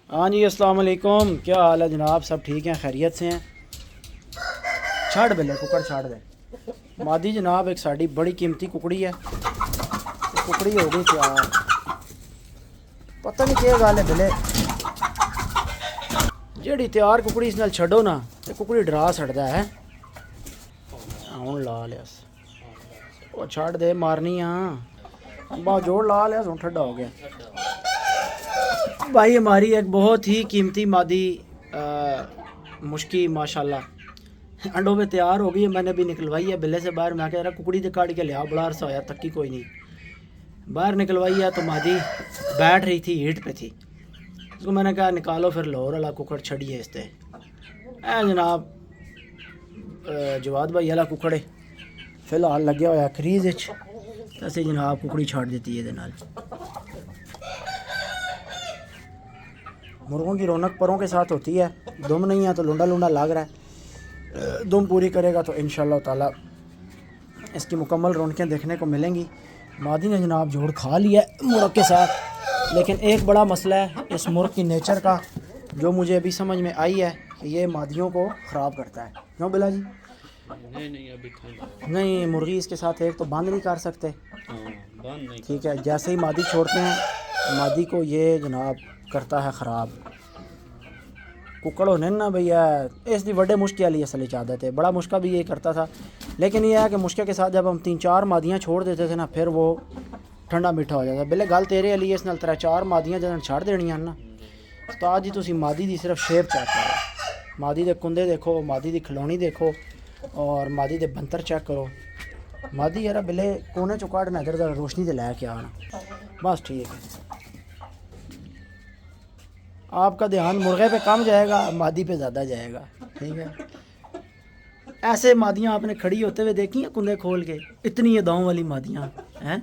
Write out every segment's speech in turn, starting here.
ہاں جی السلام علیکم، کیا حال ہے جناب؟ سب ٹھیک ہیں، خیریت سے ہیں؟ چھاڑ بلے ککڑ چھاڑ دے مادی جناب، ایک ساڑی بڑی قیمتی ککڑی ہے، ککڑی ہو گئی تیار۔ پتہ نہیں کیا گل ہے بلے، جیڑی تیار ککڑی اس نال چھڈو نا تے ککڑی ڈرا سڑدا ہے۔ ہوں لا لیا وہ چھڑ دے مارنی ہاں با جوڑ لا لیا ہوں ٹھڈا ہو گیا بھائی۔ ہماری ایک بہت ہی قیمتی مادی مشکی ماشاءاللہ انڈوں پہ تیار ہو گئی ہے۔ میں نے بھی نکلوائی ہے بلے سے باہر، میں کہہ رہا ککڑی تے کاٹ کے لیا، بڑا عرصہ ہویا تکی کوئی نہیں، باہر نکلوائی ہے تو مادی بیٹھ رہی تھی، ہیٹ پہ تھی، اس کو میں نے کہا نکالو پھر لاہور والا ککڑ چھڑیے اس تے۔ اے جناب جواد بھائی والا ککڑ ہے فی الحال لگیا ہوا کریز وچ، اسی جناب ککڑی چھاڑ دیتی ہے نال۔ مرغوں کی رونق پروں کے ساتھ ہوتی ہے، دم نہیں ہے تو لنڈا لنڈا لگ رہا ہے، دم پوری کرے گا تو انشاءاللہ تعالی اس کی مکمل رونقیں دیکھنے کو ملیں گی۔ مادی نے جناب جوڑ کھا لیا ہے مرغ کے ساتھ، لیکن ایک بڑا مسئلہ ہے اس مرغ کی نیچر کا، جو مجھے ابھی سمجھ میں آئی ہے کہ یہ مادیوں کو خراب کرتا ہے۔ کیوں بلا جی؟ نہیں مرغی اس کے ساتھ ایک تو بند نہیں کر سکتے، ٹھیک ہے، جیسے ہی مادی چھوڑتے ہیں مادی کو یہ جناب کرتا ہے خراب۔ ککڑ ہونے نا بھیا اس دی وڈے مشکل والی اصل عادت ہے، بڑا مشکل بھی یہ کرتا تھا، لیکن یہ ہے کہ مشکل کے ساتھ جب ہم 3-4 مادیاں چھوڑ دیتے تھے نا پھر وہ ٹھنڈا میٹھا ہو جاتا ہے۔ بلے گل تیرے علی اس نال 3-4 مادیاں جدن چھڑ دینیاں نا استاد جی، تسی مادی دی صرف شیپ چیک کرو، مادی دے کندے دیکھو، مادی دی کھلونی دیکھو اور مادی دے بنتر چیک کرو۔ مادی یار بلے کونے چو کاٹنا ادھر ادھر روشنی دے لے کے آنا، بس ٹھیک ہے۔ آپ کا دھیان مرغے پہ کم جائے گا، مادی پہ زیادہ جائے گا، ٹھیک ہے۔ ایسے مادیاں آپ نے کھڑی ہوتے ہوئے دیکھی ہیں کندے کھول کے، اتنی اداؤں والی مادیاں ہیں،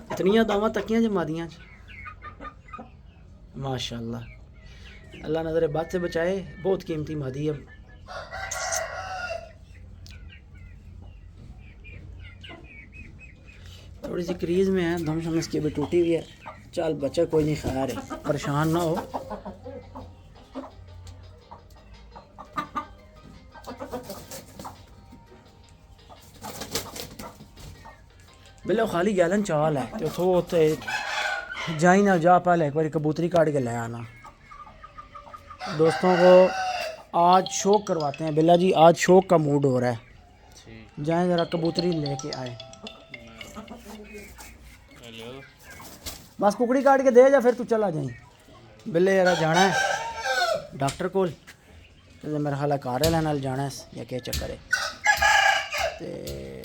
اتنی اداواں تکیاں جو مادیاں ماشاءاللہ، اللہ نظر بد سے بچائے، بہت قیمتی مادی ہے۔ تھوڑی سی کریز میں ہے، دم شم اس کی بھی ٹوٹی ہوئی ہے، چل بچے کوئی نہیں، خیر ہے، پریشان نہ ہو۔ بلے خالی گیلن چال ہے تو اتھو تے جائی نہ جا، پہلے ایک باری کبوتری کاٹ کے لے آنا۔ دوستوں کو آج شوق کرواتے ہیں، بلا جی آج شوق کا موڈ ہو رہا ہے، جائیں ذرا کبوتری لے کے آئے۔ بس ککڑی کاٹ کے دے جا پھر تو چلا جائیں۔ بلے یار جانا ہے ڈاکٹر کول، میرا خیال ہے کار والے نال جانا ہے یا کیا چکر ہے، تے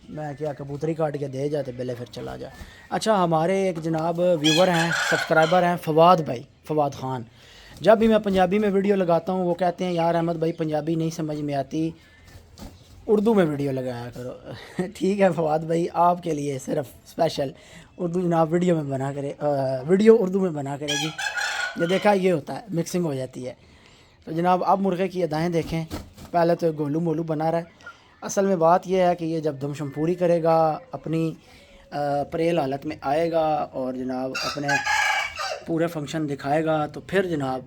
میں کیا کبوتری کاٹ کے دے جا تے بلے پھر چلا جا۔ اچھا ہمارے ایک جناب ویور ہیں، سبسکرائبر ہیں، فواد بھائی، فواد خان، جب بھی میں پنجابی میں ویڈیو لگاتا ہوں وہ کہتے ہیں یار احمد بھائی پنجابی نہیں سمجھ میں آتی، اردو میں ویڈیو لگایا کرو۔ ٹھیک ہے فواد بھائی، آپ کے لیے صرف اسپیشل اردو جناب ویڈیو میں بنا کرے، ویڈیو اردو میں بنا کرے جی، یہ دیکھا یہ ہوتا ہے مکسنگ ہو جاتی ہے۔ تو جناب اب مرغے کی ادائیں دیکھیں، پہلے تو گولو مولو بنا رہا ہے، اصل میں بات یہ ہے کہ یہ جب دم شم پوری کرے گا، اپنی پریل حالت میں آئے گا اور جناب اپنے پورے فنکشن دکھائے گا تو پھر جناب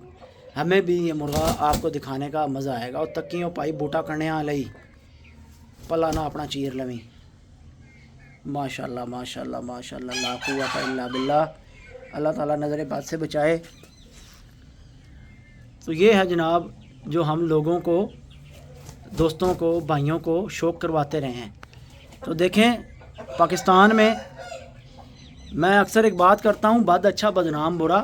ہمیں بھی یہ مرغا آپ کو دکھانے کا مزہ آئے گا۔ اور تکیوں پائی بوٹا کرنے آئی پلا نہ اپنا چیر لویں، ماشاءاللہ ماشاءاللہ ماشاءاللہ، لا قوت الا باللہ، اللہ تعالیٰ نظر بد سے بچائے۔ تو یہ ہے جناب جو ہم لوگوں کو، دوستوں کو، بھائیوں کو شوق کرواتے رہے ہیں۔ تو دیکھیں پاکستان میں میں اکثر ایک بات کرتا ہوں، بد اچھا بدنام برا،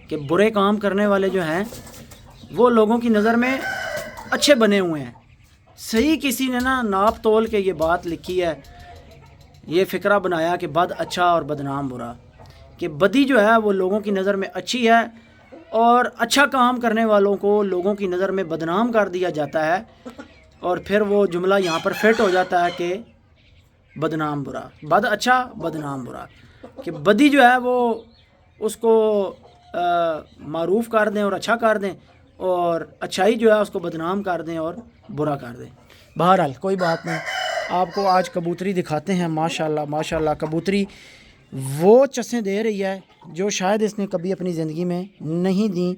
کہ برے کام کرنے والے جو ہیں وہ لوگوں کی نظر میں اچھے بنے ہوئے ہیں۔ صحیح کسی نے نا ناپ تول کے یہ بات لکھی ہے، یہ فقرہ بنایا کہ بد اچھا اور بدنام برا، کہ بدی جو ہے وہ لوگوں کی نظر میں اچھی ہے اور اچھا کام کرنے والوں کو لوگوں کی نظر میں بدنام کر دیا جاتا ہے، اور پھر وہ جملہ یہاں پر فٹ ہو جاتا ہے کہ بدنام برا، بد اچھا بدنام برا، کہ بدی جو ہے وہ اس کو معروف کر دیں اور اچھا کر دیں، اور اچھائی جو ہے اس کو بدنام کر دیں اور برا کر دیں۔ بہرحال کوئی بات نہیں، آپ کو آج کبوتری دکھاتے ہیں، ماشاءاللہ ماشاءاللہ کبوتری وہ چسیں دے رہی ہے جو شاید اس نے کبھی اپنی زندگی میں نہیں دیں.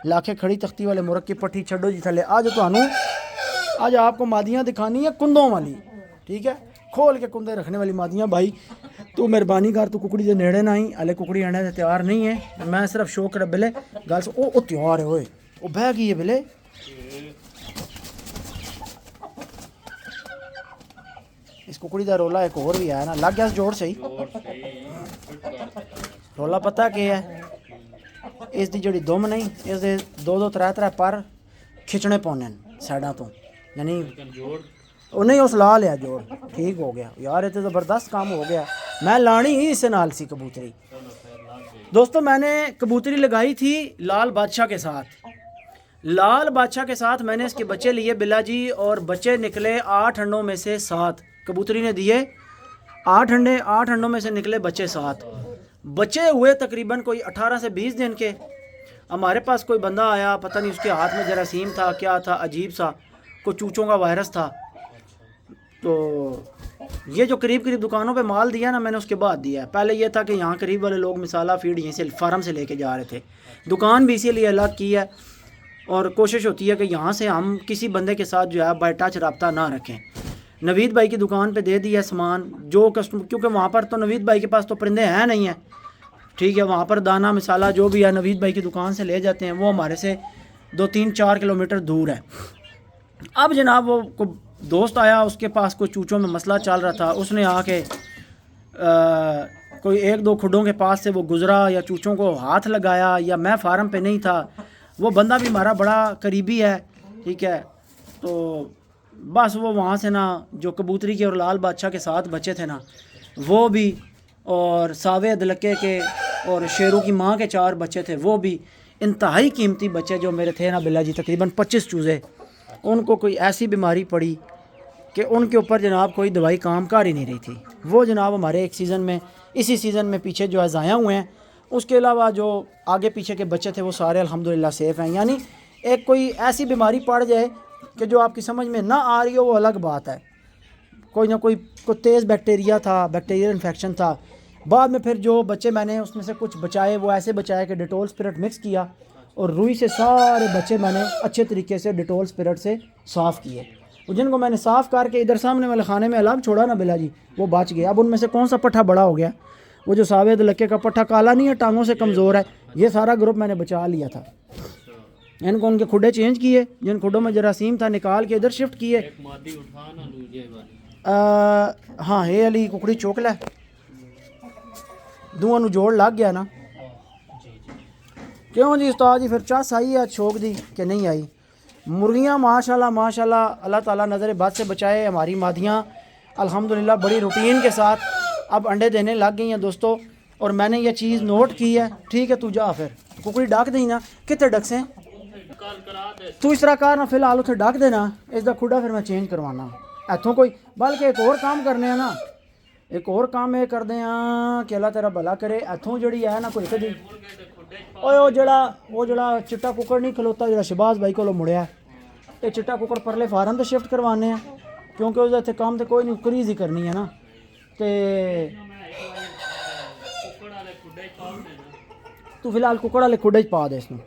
لا کے کھڑی تختی والے مرغ کی پٹھی چھڈو جی تھلے. آج آپ کو مادیاں دکھانی ہے کندوں والی, ٹھیک ہے, کھول کے کندے رکھنے والی مادیاں. بھائی تو مہربانی کر, تو ککڑی دے نیڑے نہ ہی, ہلے ککڑی آنے سے تیار نہیں ہے. میں صرف شوق کر بلے گل سے او تیار ہے ہوئے, وہ بہ گئی ہے بلے. اس ککڑی دا رولا ایک اور بھی ہے نا, لگ گیا جوڑ صحیح. رولا پتہ کیا ہے, اس دی جڑی دم نہیں, اس دے دو ترے پر کھچنے پونے سائڈاں تو, یعنی وہ نہیں اس لا لیا جوڑ, ٹھیک ہو گیا یار. یہ تو زبردست کام ہو گیا. میں لانی ہی اس نال سی کبوتری. دوستو میں نے کبوتری لگائی تھی لال بادشاہ کے ساتھ. لال بادشاہ کے ساتھ میں نے اس کے بچے لیے بلا جی, اور بچے نکلے 8 انڈوں میں سے 7. کبوتری نے دیے 8 انڈے, 8 انڈوں میں سے نکلے بچے 7. بچے ہوئے تقریباً کوئی 18 سے 20 دن کے. ہمارے پاس کوئی بندہ آیا, پتہ نہیں اس کے ہاتھ میں جراثیم تھا کیا تھا, عجیب سا کوئی چوچوں کا وائرس تھا. تو یہ جو قریب دکانوں پہ مال دیا نا, میں نے اس کے بعد دیا ہے. پہلے یہ تھا کہ یہاں قریب والے لوگ مسالہ فیڈ یہیں سے فارم سے لے کے جا رہے تھے. دکان بھی اسی لیے الگ کی ہے, اور کوشش ہوتی ہے کہ یہاں سے ہم کسی بندے کے ساتھ جو ہے بائی ٹچ رابطہ نہ رکھیں. نوید بھائی کی دکان پہ دے دیا سامان جو کسٹمر, کیونکہ وہاں پر تو نوید بھائی کے پاس تو پرندے ہیں نہیں ہیں, ٹھیک ہے. وہاں پر دانہ مسالہ جو بھی ہے نوید بھائی کی دکان سے لے جاتے ہیں, وہ ہمارے سے 2-3-4 کلومیٹر دور ہے. اب جناب وہ دوست آیا, اس کے پاس کوئی چوچوں میں مسئلہ چل رہا تھا. اس نے آ کے کوئی 1-2 کھڈوں کے پاس سے وہ گزرا, یا چوچوں کو ہاتھ لگایا, یا میں فارم پہ نہیں تھا. وہ بندہ بھی ہمارا بڑا قریبی ہے, ٹھیک ہے. تو بس وہ وہاں سے نا جو کبوتری کے اور لال بادشاہ کے ساتھ بچے تھے نا, وہ بھی, اور ساوے ادلکے کے اور شیروں کی ماں کے 4 بچے تھے, وہ بھی انتہائی قیمتی بچے جو میرے تھے نا بلا جی, تقریباً 25 چوزے. ان کو کوئی ایسی بیماری پڑی کہ ان کے اوپر جناب کوئی دوائی کام کر ہی نہیں رہی تھی. وہ جناب ہمارے ایک سیزن میں, اسی سیزن میں پیچھے جو ہے ضائع ہوئے ہیں. اس کے علاوہ جو آگے پیچھے کے بچے تھے وہ سارے الحمدللہ سیف ہیں. یعنی ایک کوئی ایسی بیماری پڑ جائے کہ جو آپ کی سمجھ میں نہ آ رہی ہو, وہ الگ بات ہے. کوئی نہ کوئی تیز بیکٹیریا تھا, بیکٹیریل انفیکشن تھا. بعد میں پھر جو بچے میں نے اس میں سے کچھ بچائے, وہ ایسے بچائے کہ ڈیٹول اسپرٹ مکس کیا, اور روئی سے سارے بچے میں نے اچھے طریقے سے ڈیٹول اسپرٹ سے صاف کیے. جن کو میں نے صاف کر کے ادھر سامنے والے خانے میں الگ چھوڑا نا بلا جی, وہ بچ گیا. اب ان میں سے کون سا پٹھا بڑا ہو گیا, وہ جو ساوید لکے کا پٹھا کالا نہیں ہے, ٹانگوں سے کمزور ہے, یہ سارا گروپ میں نے بچا لیا تھا. ان کو ان کے کھڈے چینج کیے, جن کھڈوں میں جراثیم تھا نکال کے ادھر شفٹ کیے. ہاں ہے علی ککڑی چوک لے, دونوں نو جوڑ لگ گیا نا. کیوں جی استاد جی, پھر چس آئی ہے چھوک دی کہ نہیں آئی؟ مرغیاں ماشاءاللہ اللہ تعالیٰ نظر بد سے بچائے. ہماری مادیاں الحمدللہ بڑی روٹین کے ساتھ اب انڈے دینے لگ گئی ہیں دوستو. اور میں نے یہ چیز نوٹ کی ہے, ٹھیک ہے. تو جا پھر ککڑی ڈاک دیں نا, کتنے ڈک سے تو اس طرح کار نا, فی الحال اتنے ڈک دینا. اس کا کھڈا پھر میں چینج کروانا اتوں کوئی. بلکہ ایک اور کام کرنے ہیں نا, ایک اور کام یہ کرتے ہیں کہ اللہ تیرا بھلا کرے. اتوں جڑی ہے نا کوئی کدی وہ جڑا چٹا ککڑ نہیں کھلوتا, جڑا شہباز بھائی کو مڑیا, یہ چٹا ککڑ پرلے فارم تے شفٹ کروانے ہیں, کیونکہ اس اتنے کام تے کوئی نہیں, کریز ہی کرنی ہے نا. تے تو فی الحال ککڑ والے کھڈے پا دے اس میں,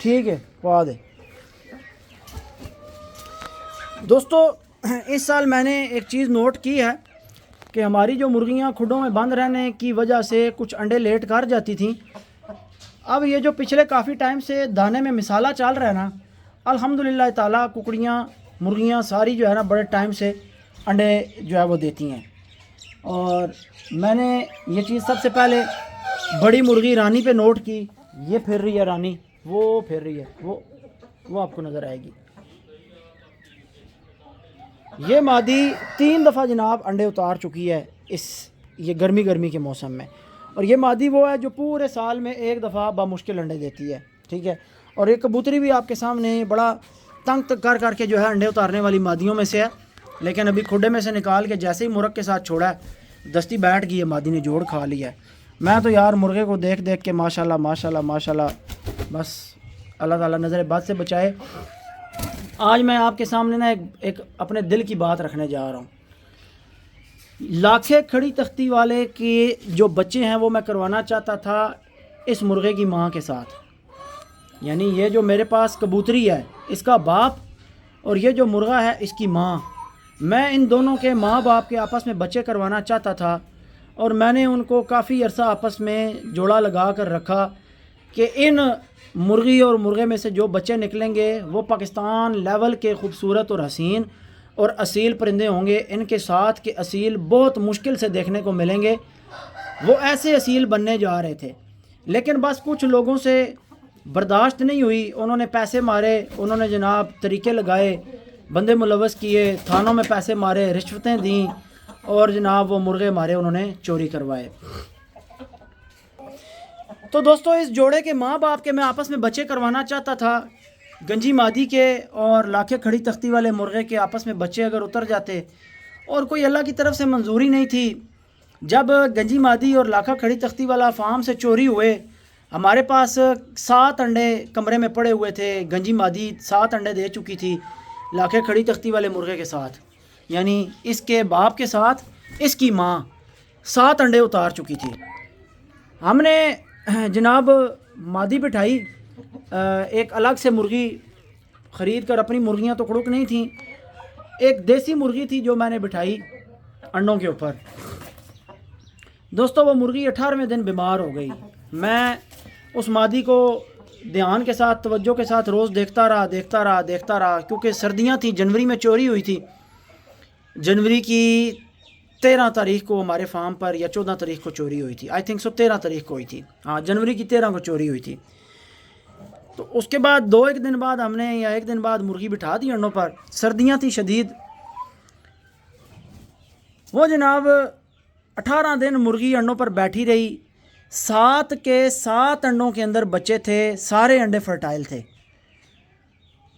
ٹھیک ہے, پا دے. دوستو اس سال میں نے ایک چیز نوٹ کی ہے کہ ہماری جو مرغیاں کھڈوں میں بند رہنے کی وجہ سے کچھ انڈے لیٹ کر جاتی تھیں. اب یہ جو پچھلے کافی ٹائم سے دانے میں مسالہ چل رہا ہے نا, الحمدللہ تعالیٰ ککڑیاں مرغیاں ساری جو ہے نا بڑے ٹائم سے انڈے جو ہے وہ دیتی ہیں. اور میں نے یہ چیز سب سے پہلے بڑی مرغی رانی پہ نوٹ کی. یہ پھر رہی ہے رانی, وہ پھر رہی ہے, وہ آپ کو نظر آئے گی. یہ مادی 3 دفعہ جناب انڈے اتار چکی ہے یہ گرمی کے موسم میں. اور یہ مادی وہ ہے جو پورے سال میں 1 دفعہ بامشکل انڈے دیتی ہے, ٹھیک ہے. اور یہ کبوتری بھی آپ کے سامنے بڑا تنگ کر کے جو ہے انڈے اتارنے والی مادیوں میں سے ہے. لیکن ابھی کھڈے میں سے نکال کے جیسے ہی مرغ کے ساتھ چھوڑا ہے, دستی بیٹھ گئی ہے, مادی نے جوڑ کھا لیا ہے. میں تو یار مرغے کو دیکھ کے ماشاءاللہ بس اللہ تعالیٰ نظر بد سے بچائے. آج میں آپ کے سامنے نا ایک اپنے دل کی بات رکھنے جا رہا ہوں. لاکھے کھڑی تختی والے کے جو بچے ہیں وہ میں کروانا چاہتا تھا اس مرغے کی ماں کے ساتھ، یعنی یہ جو میرے پاس کبوتری ہے اس کا باپ اور یہ جو مرغا ہے اس کی ماں، میں ان دونوں کے ماں باپ کے آپس میں بچے کروانا چاہتا تھا، اور میں نے ان کو کافی عرصہ آپس میں جوڑا لگا کر رکھا کہ ان مرغی اور مرغے میں سے جو بچے نکلیں گے وہ پاکستان لیول کے خوبصورت اور حسین اور اصیل پرندے ہوں گے، ان کے ساتھ کے اصیل بہت مشکل سے دیکھنے کو ملیں گے، وہ ایسے اصیل بننے جا رہے تھے۔ لیکن بس کچھ لوگوں سے برداشت نہیں ہوئی، انہوں نے پیسے مارے، انہوں نے جناب طریقے لگائے، بندے ملوث کیے، تھانوں میں پیسے مارے، رشوتیں دیں، اور جناب وہ مرغے مارے انہوں نے چوری کروائے۔ تو دوستو اس جوڑے کے ماں باپ کے میں آپس میں بچے کروانا چاہتا تھا، گنجی مادی کے اور لاکھے کھڑی تختی والے مرغے کے آپس میں بچے اگر اتر جاتے، اور کوئی اللہ کی طرف سے منظوری نہیں تھی۔ جب گنجی مادی اور لاکھا کھڑی تختی والا فارم سے چوری ہوئے، ہمارے پاس 7 انڈے کمرے میں پڑے ہوئے تھے، گنجی مادی 7 انڈے دے چکی تھی لاکھے کھڑی تختی والے مرغے کے ساتھ، یعنی اس کے باپ کے ساتھ اس کی ماں 7 انڈے اتار چکی تھی۔ ہم نے جناب مادی بٹھائی، ایک الگ سے مرغی خرید کر، اپنی مرغیاں تو کڑک نہیں تھیں، ایک دیسی مرغی تھی جو میں نے بٹھائی انڈوں کے اوپر۔ دوستو وہ مرغی 18ویں دن بیمار ہو گئی۔ میں اس مادی کو دھیان کے ساتھ، توجہ کے ساتھ روز دیکھتا رہا، کیونکہ سردیاں تھیں، جنوری میں چوری ہوئی تھی، جنوری کی 13 تاریخ کو ہمارے فارم پر، یا 14 تاریخ کو چوری ہوئی تھی، آئی تھنک سو 13 تاریخ کو ہوئی تھی، ہاں جنوری کی 13 کو چوری ہوئی تھی۔ تو اس کے بعد 2-1 دن بعد ہم نے، یا 1 دن بعد مرغی بٹھا دی انڈوں پر، سردیاں تھیں شدید، وہ جناب 18 دن مرغی انڈوں پر بیٹھی رہی، 7 کے 7 انڈوں کے اندر بچے تھے، سارے انڈے فرٹائل تھے۔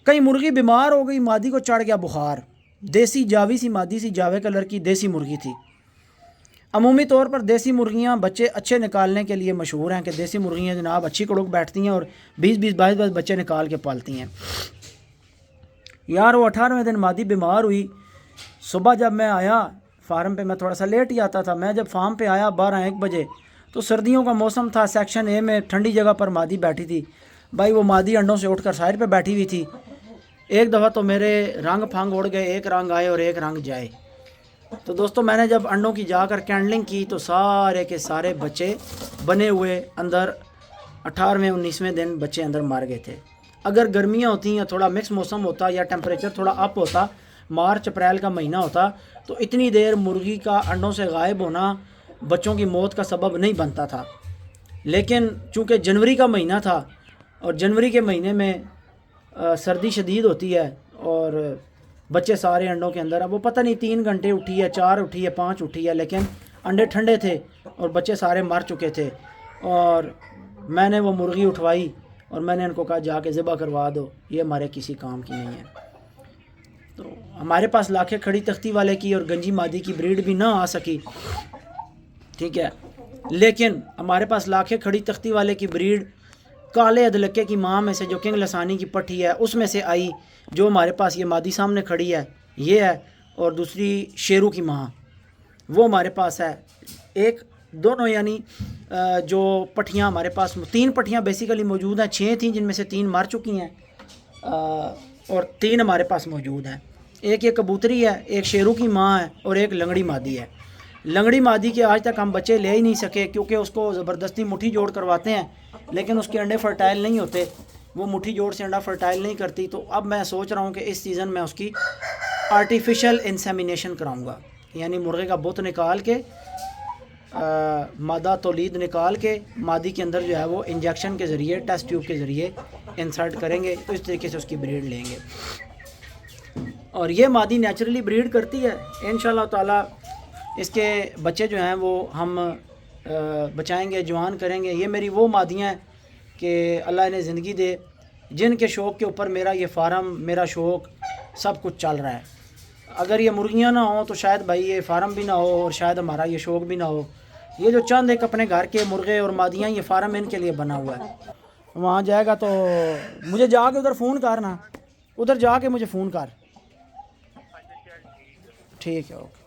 کئی مرغی بیمار ہو گئی، مادی کو چڑھ گیا بخار، دیسی جاوی سی مادی سی، جاوے کلر کی دیسی مرغی تھی۔ عمومی طور پر دیسی مرغیاں بچے اچھے نکالنے کے لیے مشہور ہیں، کہ دیسی مرغیاں جناب اچھی کڑک بیٹھتی ہیں اور 20-22 بچے نکال کے پالتی ہیں۔ یار وہ 18ویں دن مادی بیمار ہوئی، صبح جب میں آیا فارم پہ، میں تھوڑا سا لیٹ ہی آتا تھا، میں جب فارم پہ آیا 12-1 بجے، تو سردیوں کا موسم تھا، سیکشن اے میں ٹھنڈی جگہ پر مادی بیٹھی تھی۔ بھائی وہ مادی انڈوں سے اٹھ کر سائڈ پہ بیٹھی ہوئی تھی۔ ایک دفعہ تو میرے رنگ پھنگ اڑ گئے، ایک رنگ آئے اور ایک رنگ جائے۔ تو دوستو میں نے جب انڈوں کی جا کر کینڈلنگ کی تو سارے کے سارے بچے بنے ہوئے اندر 18ویں 19ویں دن بچے اندر مار گئے تھے۔ اگر گرمیاں ہوتی یا تھوڑا مکس موسم ہوتا یا ٹیمپریچر تھوڑا اپ ہوتا، مارچ اپریل کا مہینہ ہوتا، تو اتنی دیر مرغی کا انڈوں سے غائب ہونا بچوں کی موت کا سبب نہیں بنتا تھا۔ لیکن چونکہ جنوری کا مہینہ تھا، اور جنوری کے مہینے میں سردی شدید ہوتی ہے، اور بچے سارے انڈوں کے اندر، اب وہ پتہ نہیں 3 گھنٹے اٹھی ہے، 4 اٹھی ہے، 5 اٹھی ہے، لیکن انڈے ٹھنڈے تھے اور بچے سارے مر چکے تھے۔ اور میں نے وہ مرغی اٹھوائی اور میں نے ان کو کہا جا کے ذبح کروا دو، یہ ہمارے کسی کام کی نہیں ہے۔ تو ہمارے پاس لاکھے کھڑی تختی والے کی اور گنجی مادی کی بریڈ بھی نہ آ سکی، ٹھیک ہے، لیکن ہمارے پاس لاکھے کھڑی تختی والے کی بریڈ کالے ادلکے کی ماں میں سے، جو کنگ لسانی کی پٹھی ہے، اس میں سے آئی، جو ہمارے پاس یہ مادی سامنے کھڑی ہے یہ ہے، اور دوسری شیرو کی ماں وہ ہمارے پاس ہے۔ ایک دونوں یعنی جو پٹھیاں ہمارے پاس 3 پٹھیاں بیسیکلی موجود ہیں، 6 تھیں جن میں سے 3 مر چکی ہیں، اور 3 ہمارے پاس موجود ہیں۔ ایک یہ کبوتری ہے، ایک شیرو کی ماں ہے، اور ایک لنگڑی مادی ہے۔ لنگڑی مادی کے آج تک ہم بچے لے ہی نہیں سکے، کیونکہ اس کو زبردستی مٹھی جوڑ کرواتے ہیں، لیکن اس کے انڈے فرٹائل نہیں ہوتے، وہ مٹھی جوڑ سے انڈا فرٹائل نہیں کرتی۔ تو اب میں سوچ رہا ہوں کہ اس سیزن میں اس کی آرٹیفیشل انسیمینیشن کراؤں گا، یعنی مرغے کا بت نکال کے، مادہ تولید نکال کے، مادی کے اندر جو ہے وہ انجیکشن کے ذریعے، ٹیسٹ ٹیوب کے ذریعے انسرٹ کریں گے، تو اس طریقے سے اس کی بریڈ لیں گے۔ اور یہ مادی نیچرلی بریڈ کرتی ہے انشاءاللہ تعالی۔ اس کے بچے جو ہیں وہ ہم بچائیں گے، جوان کریں گے۔ یہ میری وہ مادیاں ہیں کہ اللہ انہیں زندگی دے، جن کے شوق کے اوپر میرا یہ فارم، میرا شوق سب کچھ چل رہا ہے۔ اگر یہ مرغیاں نہ ہوں تو شاید بھائی یہ فارم بھی نہ ہو، اور شاید ہمارا یہ شوق بھی نہ ہو۔ یہ جو چند ایک اپنے گھر کے مرغے اور مادیاں، یہ فارم ان کے لیے بنا ہوا ہے۔ وہاں جائے گا تو مجھے جا کے ادھر فون کرنا، ادھر جا کے مجھے فون کر، ٹھیک ہے، اوکے۔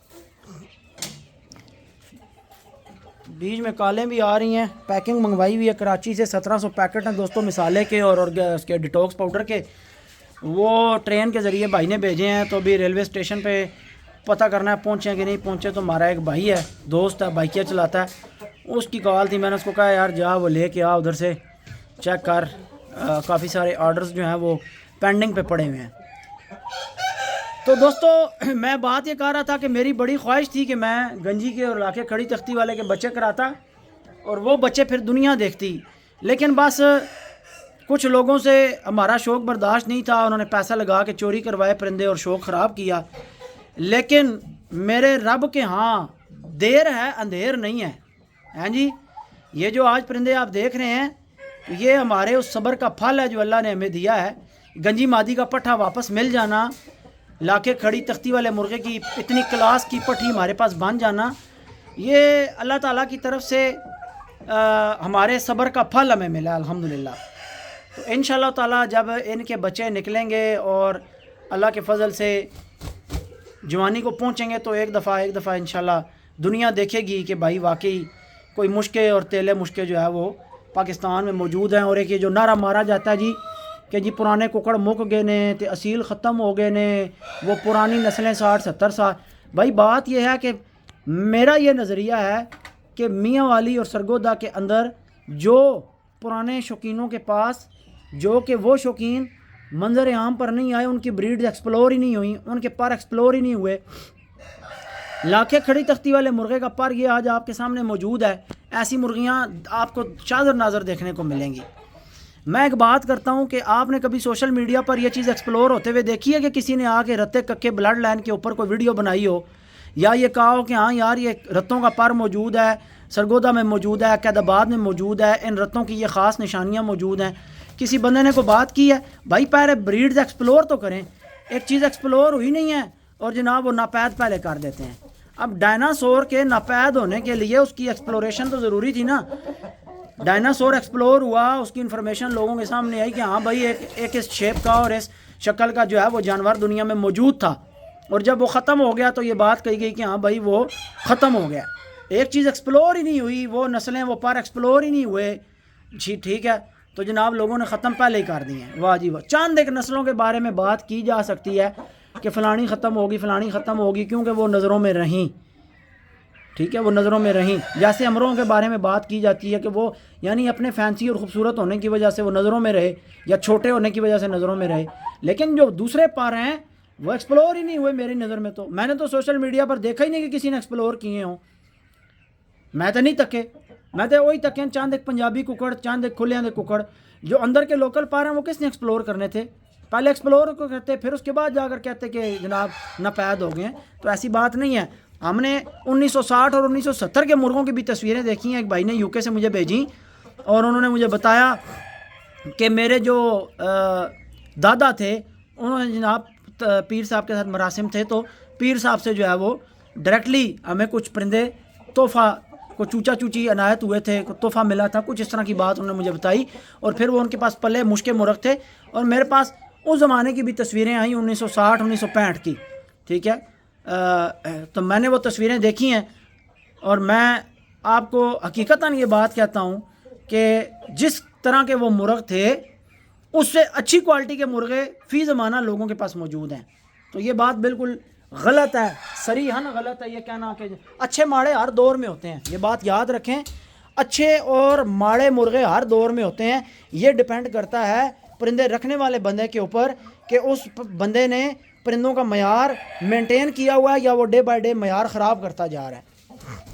بیچ میں کالیں بھی آ رہی ہیں. پیکنگ منگوائی ہوئی ہے کراچی سے, 1700 پیکٹ ہیں دوستوں مسالے کے اور اس کے ڈیٹوکس پاؤڈر کے. وہ ٹرین کے ذریعے بھائی نے بھیجے ہیں. تو ابھی ریلوے اسٹیشن پہ پتہ کرنا ہے پہنچے کہ نہیں پہنچے. تو ہمارا ایک بھائی ہے, دوست ہے, بائکیں چلاتا ہے, اس کی کال تھی. میں نے اس کو کہا یار جا وہ لے کے آ ادھر سے, چیک کر, کافی سارے آرڈرز جو ہیں وہ پینڈنگ پہ پڑے ہوئے ہیں. تو دوستو میں بات یہ کہہ رہا تھا کہ میری بڑی خواہش تھی کہ میں گنجی کے اور علاقے کھڑی تختی والے کے بچے کراتا اور وہ بچے پھر دنیا دیکھتی. لیکن بس کچھ لوگوں سے ہمارا شوق برداشت نہیں تھا, انہوں نے پیسہ لگا کے چوری کروائے پرندے اور شوق خراب کیا. لیکن میرے رب کے ہاں دیر ہے اندھیر نہیں ہے. ہاں جی, یہ جو آج پرندے آپ دیکھ رہے ہیں یہ ہمارے اس صبر کا پھل ہے جو اللہ نے ہمیں دیا ہے. گنجی مادی کا پٹھا واپس مل جانا, لاکے کھڑی تختی والے مرغے کی اتنی کلاس کی پٹھی ہمارے پاس بن جانا, یہ اللہ تعالیٰ کی طرف سے ہمارے صبر کا پھل ہمیں ملا الحمدللہ. تو انشاءاللہ تعالیٰ جب ان کے بچے نکلیں گے اور اللہ کے فضل سے جوانی کو پہنچیں گے تو ایک دفعہ انشاءاللہ دنیا دیکھے گی کہ بھائی واقعی کوئی مشکے اور تیلے مشکے جو ہے وہ پاکستان میں موجود ہیں. اور ایک یہ جو نعرہ مارا جاتا ہے جی کہ جی پرانے ککڑ مک گئے نے تے اصیل ختم ہو گئے نے, وہ پرانی نسلیں 60-70 سال. بھائی بات یہ ہے کہ میرا یہ نظریہ ہے کہ میاں والی اور سرگودا کے اندر جو پرانے شوقینوں کے پاس جو کہ وہ شوقین منظر عام پر نہیں آئے, ان کی بریڈز ایکسپلور ہی نہیں ہوئیں, ان کے پر ایکسپلور ہی نہیں ہوئے. لاکھے کھڑی تختی والے مرغے کا پر یہ آج آپ کے سامنے موجود ہے. ایسی مرغیاں آپ کو شاذر ناظر دیکھنے کو ملیں گی. میں ایک بات کرتا ہوں کہ آپ نے کبھی سوشل میڈیا پر یہ چیز ایکسپلور ہوتے ہوئے دیکھی ہے کہ کسی نے آ کے رتے ککے بلڈ لائن کے اوپر کوئی ویڈیو بنائی ہو, یا یہ کہا ہو کہ ہاں یار یہ رتوں کا پر موجود ہے, سرگودا میں موجود ہے, قید آباد میں موجود ہے, ان رتوں کی یہ خاص نشانیاں موجود ہیں. کسی بندے نے کوئی بات کی ہے؟ بھائی پہلے بریڈز ایکسپلور تو کریں. ایک چیز ایکسپلور ہوئی نہیں ہے اور جناب وہ ناپید پہلے کر دیتے ہیں. اب ڈائناسور کے ناپید ہونے کے لیے اس کی ایکسپلوریشن تو ضروری تھی نا. ڈائناسور ایکسپلور ہوا, اس کی انفارمیشن لوگوں کے سامنے آئی کہ ہاں بھائی ایک اس شیپ کا اور اس شکل کا جو ہے وہ جانور دنیا میں موجود تھا. اور جب وہ ختم ہو گیا تو یہ بات کہی گئی کہ ہاں بھائی وہ ختم ہو گیا. ایک چیز ایکسپلور ہی نہیں ہوئی, وہ نسلیں وہ پر ایکسپلور ہی نہیں ہوئے. جی ٹھیک ہے, تو جناب لوگوں نے ختم پہلے ہی کر دی ہیں. واہ جی واہ. چند ایک نسلوں کے بارے میں بات کی جا سکتی ہے کہ فلانی ختم ہوگی فلانی ختم ہوگی, کیونکہ وہ نظروں میں رہیں. ٹھیک ہے, وہ نظروں میں رہیں. جیسے امروں کے بارے میں بات کی جاتی ہے کہ وہ یعنی اپنے فینسی اور خوبصورت ہونے کی وجہ سے وہ نظروں میں رہے, یا چھوٹے ہونے کی وجہ سے نظروں میں رہے. لیکن جو دوسرے پر ہیں وہ ایکسپلور ہی نہیں ہوئے میری نظر میں. تو میں نے تو سوشل میڈیا پر دیکھا ہی نہیں کہ کسی نے ایکسپلور کیے ہوں. میں تو نہیں تکے, میں تو وہی تکے چاند ایک پنجابی ککڑ, چاند ایک کھلیاں دے ککڑ. جو اندر کے لوکل پر ہیں وہ کس نے ایکسپلور کرنے تھے؟ پہلے ایکسپلور کو کرتے, پھر اس کے بعد جا کر کہتے کہ جناب ناپید ہو گئے ہیں. تو ایسی بات نہیں ہے. ہم نے 1960 اور 1970 کے مرغوں کی بھی تصویریں دیکھی ہیں. ایک بھائی نے یو کے سے مجھے بھیجیں اور انہوں نے مجھے بتایا کہ میرے جو دادا تھے انہوں نے جناب پیر صاحب کے ساتھ مراسم تھے, تو پیر صاحب سے جو ہے وہ ڈائریکٹلی ہمیں کچھ پرندے تحفہ کو چوچا چوچی عنایت ہوئے تھے, تحفہ ملا تھا, کچھ اس طرح کی بات انہوں نے مجھے بتائی. اور پھر وہ ان کے پاس پلے مشکے مرغ تھے, اور میرے پاس اس زمانے کی بھی تصویریں آئیں 1960 1965 کی. ٹھیک ہے, تو میں نے وہ تصویریں دیکھی ہیں. اور میں آپ کو حقیقتاً یہ بات کہتا ہوں کہ جس طرح کے وہ مرغ تھے اس سے اچھی کوالٹی کے مرغے فی زمانہ لوگوں کے پاس موجود ہیں. تو یہ بات بالکل غلط ہے, صریحاً غلط ہے یہ کہنا کہ اچھے ماڑے ہر دور میں ہوتے ہیں. یہ بات یاد رکھیں, اچھے اور ماڑے مرغے ہر دور میں ہوتے ہیں. یہ ڈپینڈ کرتا ہے پرندے رکھنے والے بندے کے اوپر کہ اس بندے نے پرندوں کا معیار مینٹین کیا ہوا ہے یا وہ ڈے بائی ڈے معیار خراب کرتا جا رہا ہے.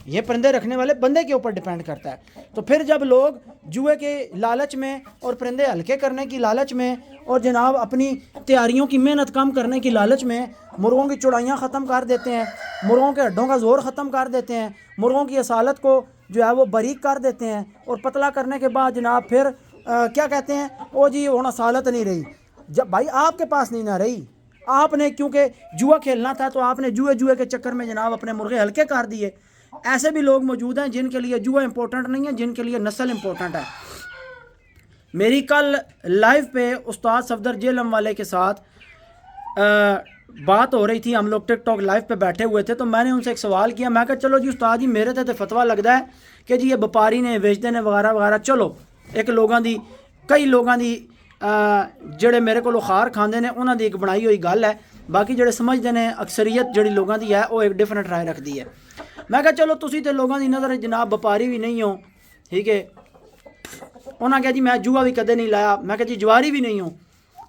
یہ پرندے رکھنے والے بندے کے اوپر ڈپینڈ کرتا ہے. تو پھر جب لوگ جوئے کے لالچ میں اور پرندے ہلکے کرنے کی لالچ میں اور جناب اپنی تیاریوں کی محنت کم کرنے کی لالچ میں مرغوں کی چڑائیاں ختم کر دیتے ہیں, مرغوں کے ہڈوں کا زور ختم کر دیتے ہیں, مرغوں کی اصالت کو جو ہے وہ باریک کر دیتے ہیں, اور پتلا کرنے کے بعد جناب پھر کیا کہتے ہیں, او جی وہ اصالت نہیں رہی. جب بھائی آپ کے پاس نہیں نہ رہی, آپ نے کیونکہ جوا کھیلنا تھا تو آپ نے جوئے کے چکر میں جناب اپنے مرغے ہلکے کر دیے. ایسے بھی لوگ موجود ہیں جن کے لیے جوا امپورٹنٹ نہیں ہے, جن کے لیے نسل امپورٹنٹ ہے. میری کل لائیو پہ استاد صفدر جیلم والے کے ساتھ بات ہو رہی تھی, ہم لوگ ٹک ٹاک لائیو پہ بیٹھے ہوئے تھے, تو میں نے ان سے ایک سوال کیا, میں کہا چلو جی استاد جی میرے تے فتویٰ لگتا ہے کہ جی یہ وپاری نے ویچتے نے وغیرہ وغیرہ. چلو ایک لوگوں دی کئی لوگوں دی جڑے میرے کو خار کھاندے نے انہوں دی ایک بنائی ہوئی گل ہے, باقی جڑے سمجھتے ہیں اکثریت جڑی لوگوں دی ہے وہ ایک ڈفرینٹ رائے رکھتی ہے. میں کہا چلو تسی تے لوگوں دی نظر جناب وپاری بھی نہیں ہو, ٹھیک ہے. انہوں نے کہا جی میں جوا بھی کدے نہیں لایا. میں کہا جی جواری بھی نہیں ہو,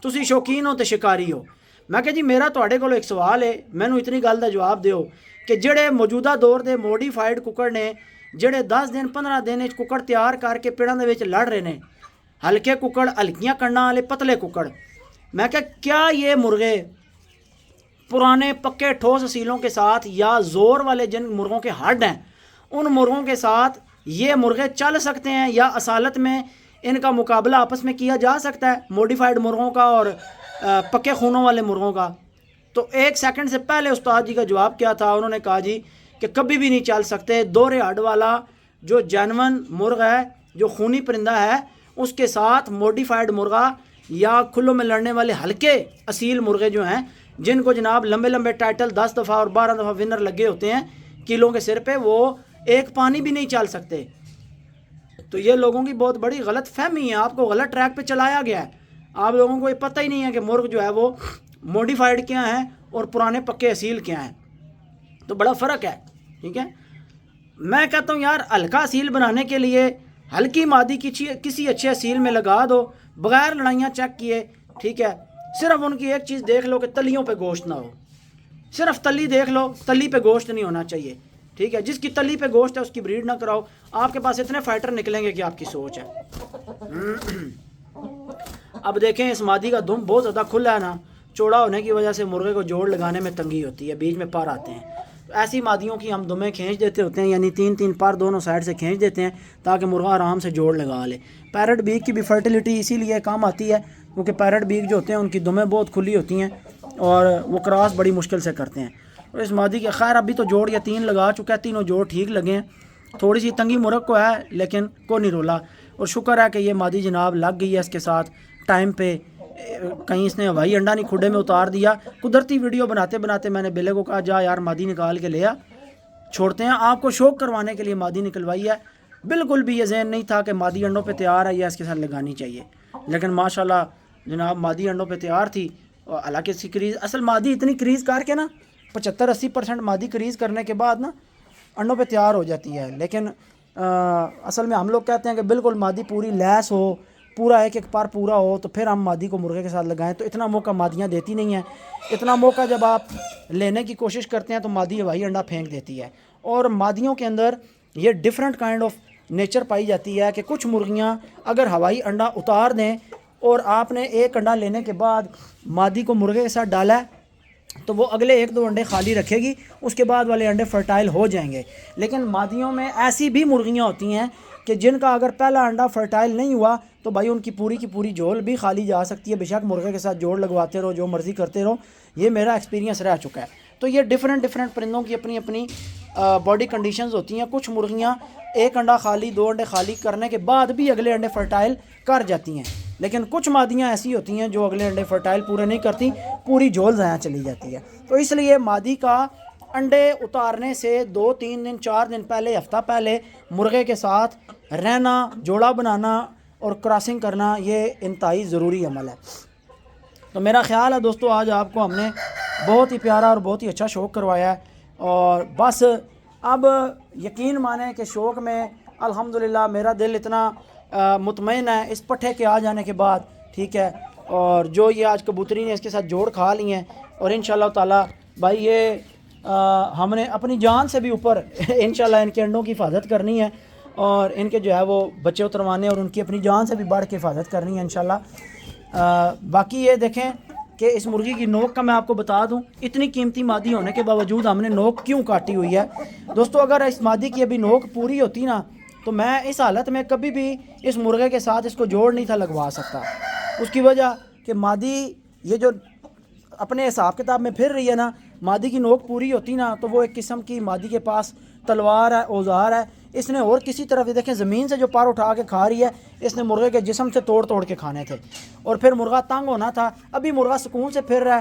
تسی شوقین ہو تے شکاری ہو. میں کہا جی میرا تواڈے کولو ایک سوال ہے, مینوں اتنی گل دا جواب دیو کہ جڑے موجودہ دور دے موڈیفائڈ ککڑ نے جڑے 10 دن 15 دن ککڑ تیار کر کے پیڑاں دے وچ لڑ رہے نے, ہلکے ککڑ, ہلکیاں کنڈاں والے, پتلے ککڑ, میں کہا کیا یہ مرغے پرانے پکے ٹھوس اصیلوں کے ساتھ یا زور والے جن مرغوں کے ہڈ ہیں ان مرغوں کے ساتھ یہ مرغے چل سکتے ہیں, یا اصالت میں ان کا مقابلہ آپس میں کیا جا سکتا ہے موڈیفائڈ مرغوں کا اور پکے خونوں والے مرغوں کا؟ تو ایک سیکنڈ سے پہلے استاد جی کا جواب کیا تھا, انہوں نے کہا جی کہ کبھی بھی نہیں چل سکتے. دورے ہڈ والا جو جینون مرغ ہے, جو خونی پرندہ ہے, اس کے ساتھ موڈیفائڈ مرغہ یا کھلوں میں لڑنے والے ہلکے اصیل مرغے جو ہیں جن کو جناب لمبے لمبے ٹائٹل 10 دفعہ اور 12 دفعہ ونر لگے ہوتے ہیں کلوں کے سر پہ, وہ ایک پانی بھی نہیں چل سکتے. تو یہ لوگوں کی بہت بڑی غلط فہمی ہے, آپ کو غلط ٹریک پہ چلایا گیا ہے. آپ لوگوں کو یہ پتہ ہی نہیں ہے کہ مرغ جو ہے وہ موڈیفائڈ کیا ہیں اور پرانے پکے اصیل کیا ہیں. تو بڑا فرق ہے, ٹھیک ہے. میں کہتا ہوں یار ہلکا اصیل بنانے کے لیے ہلکی مادی کسی اچھے اصیل میں لگا دو بغیر لڑائیاں چیک کیے, ٹھیک ہے. صرف ان کی ایک چیز دیکھ لو کہ تلیوں پہ گوشت نہ ہو, صرف تلی دیکھ لو, تلی پہ گوشت نہیں ہونا چاہیے, ٹھیک ہے. جس کی تلی پہ گوشت ہے اس کی بریڈ نہ کراؤ. آپ کے پاس اتنے فائٹر نکلیں گے کہ آپ کی سوچ ہے. اب دیکھیں اس مادی کا دم بہت زیادہ کھلا ہے نا, چوڑا ہونے کی وجہ سے مرغے کو جوڑ لگانے میں تنگی ہوتی ہے, بیچ میں پر آتے ہیں. ایسی مادیوں کی ہم دمیں کھینچ دیتے ہوتے ہیں, یعنی 3 پر دونوں سائڈ سے کھینچ دیتے ہیں تاکہ مرغہ آرام سے جوڑ لگا لے. پیرٹ بیگ کی بھی فرٹیلیٹی اسی لیے کام آتی ہے کیونکہ پیرٹ بیگ جو ہوتے ہیں ان کی دمیں بہت کھلی ہوتی ہیں اور وہ کراس بڑی مشکل سے کرتے ہیں. اور اس مادی کے خیر ابھی تو جوڑ یا 3 لگا چکا ہے, تینوں جوڑ ٹھیک لگے ہیں. تھوڑی سی تنگی مرغ کو ہے لیکن کو نہیں رولا, اور شکر ہے کہ یہ مادی جناب لگ گئی ہے اس کے ساتھ ٹائم پہ. کہیں اس نے ہوائی انڈا نہیں کھڈے میں اتار دیا. قدرتی ویڈیو بناتے بناتے میں نے بیلے کو کہا جا یار مادی نکال کے لے آ, چھوڑتے ہیں. آپ کو شوق کروانے کے لیے مادی نکلوائی ہے. بالکل بھی یہ ذہن نہیں تھا کہ مادی انڈوں پہ تیار ہے یا اس کے ساتھ لگانی چاہیے, لیکن ماشاءاللہ جناب مادی انڈوں پہ تیار تھی. اور حالانکہ اس کی کریز اصل مادی اتنی کریز کر کے نا 75-80% مادی کریز کرنے کے بعد نا انڈوں پہ تیار ہو جاتی ہے. لیکن اصل میں ہم لوگ کہتے ہیں کہ بالکل مادی پوری لیس ہو, پورا ایک پر پورا ہو تو پھر ہم مادی کو مرغے کے ساتھ لگائیں. تو اتنا موقع مادیاں دیتی نہیں ہیں. اتنا موقع جب آپ لینے کی کوشش کرتے ہیں تو مادی ہوائی انڈا پھینک دیتی ہے. اور مادیوں کے اندر یہ ڈفرینٹ کائنڈ آف نیچر پائی جاتی ہے کہ کچھ مرغیاں اگر ہوائی انڈا اتار دیں اور آپ نے ایک انڈا لینے کے بعد مادی کو مرغے کے ساتھ ڈالا ہے تو وہ اگلے 1-2 انڈے خالی رکھے گی, اس کے بعد والے انڈے فرٹائل ہو جائیں گے. لیکن مادیوں میں ایسی بھی مرغیاں ہوتی ہیں کہ جن کا اگر پہلا انڈا فرٹائل نہیں ہوا تو بھائی ان کی پوری جول بھی خالی جا سکتی ہے. بے شک مرغے کے ساتھ جوڑ لگواتے رہو, جو مرضی کرتے رہو, یہ میرا ایکسپیرینس رہ چکا ہے. تو یہ ڈفرینٹ پرندوں کی اپنی اپنی باڈی کنڈیشنز ہوتی ہیں. کچھ مرغیاں ایک انڈا خالی 2 انڈے خالی کرنے کے بعد بھی اگلے انڈے فرٹائل کر جاتی ہیں, لیکن کچھ مادیاں ایسی ہوتی ہیں جو اگلے انڈے فرٹائل پورے نہیں کرتی, پوری جول ضائع چلی جاتی ہے. تو اس لیے مادی کا انڈے اتارنے سے 2-3 دن 4 دن پہلے, ہفتہ پہلے مرغے کے ساتھ رہنا, جوڑا بنانا اور کراسنگ کرنا یہ انتہائی ضروری عمل ہے. تو میرا خیال ہے دوستو آج آپ کو ہم نے بہت ہی پیارا اور بہت ہی اچھا شوق کروایا ہے. اور بس اب یقین مانیں کہ شوق میں الحمدللہ میرا دل اتنا مطمئن ہے اس پٹھے کے آ جانے کے بعد, ٹھیک ہے. اور جو یہ آج کبوتری نے اس کے ساتھ جوڑ کھا لی ہیں, اور انشاءاللہ تعالی بھائی یہ ہم نے اپنی جان سے بھی اوپر انشاءاللہ ان کے انڈوں کی حفاظت کرنی ہے اور ان کے جو ہے وہ بچے اتروانے اور ان کی اپنی جان سے بھی بڑھ کے حفاظت کرنی ہے انشاءاللہ. باقی یہ دیکھیں کہ اس مرغی کی نوک کا میں آپ کو بتا دوں, اتنی قیمتی مادی ہونے کے باوجود ہم نے نوک کیوں کاٹی ہوئی ہے دوستو. اگر اس مادی کی ابھی نوک پوری ہوتی نا تو میں اس حالت میں کبھی بھی اس مرغے کے ساتھ اس کو جوڑ نہیں تھا لگوا سکتا. اس کی وجہ کہ مادی یہ جو اپنے حساب کتاب میں پھر رہی ہے نا, مادی کی نوک پوری ہوتی نا تو وہ ایک قسم کی مادی کے پاس تلوار ہے, اوزار ہے. اس نے اور کسی طرف یہ دیکھیں زمین سے جو پر اٹھا کے کھا رہی ہے, اس نے مرغے کے جسم سے توڑ کے کھانے تھے اور پھر مرغہ تنگ ہونا تھا. ابھی مرغہ سکون سے پھر رہا ہے,